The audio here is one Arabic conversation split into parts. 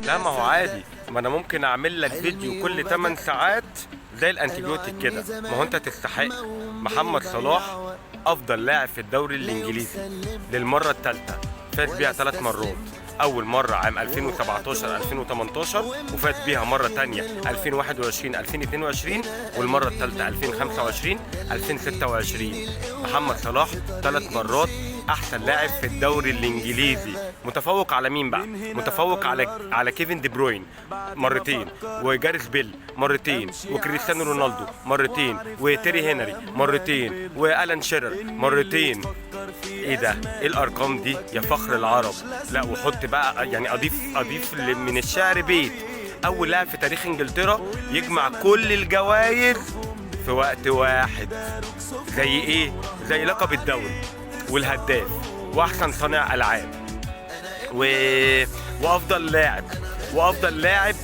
لا ما هو عادي، ما انا ممكن اعمل لك فيديو كل 8 ساعات زي الانتيبيوتيك كده. ما هو انت تستحق. محمد صلاح افضل لاعب في الدوري الانجليزي للمره الثالثه، فاز بيها 3 مرات. اول مره عام 2017 2018، وفاز بيها مره ثانيه 2021 2022، والمره الثالثه 2025 2026. محمد صلاح 3 مرات احسن لاعب في الدوري الانجليزي. متفوق على مين بقى؟ متفوق على كيفن دي بروين مرتين، وجاريث بيل مرتين، وكريستيانو رونالدو مرتين، وتيري هنري مرتين، والان شيرر مرتين. ايه ده؟ ايه الارقام دي يا فخر العرب؟ لا وحط بقى، يعني اضيف من الشعر بيت: اول لاعب في تاريخ انجلترا يجمع كل الجوائز في وقت واحد. زي ايه؟ زي لقب الدوري، والهداف، واحسن صانع العاب، وافضل لاعب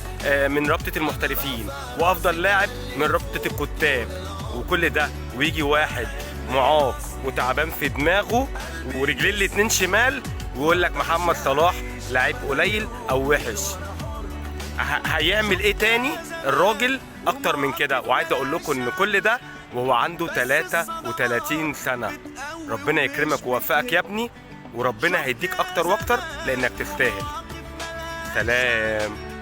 من رابطة المحترفين، وافضل لاعب من رابطة الكتاب، وكل ده ويجي واحد معاق وتعبان في دماغه ورجليه الاتنين شمال ويقول لك محمد صلاح لعيب قليل او وحش. هيعمل ايه تاني الراجل اكتر من كده؟ وعايز اقول لكم ان كل ده وهو عنده 33 سنة. ربنا يكرمك ويوفقك يا ابني، وربنا هيديك اكتر واكتر لانك تستاهل. سلام.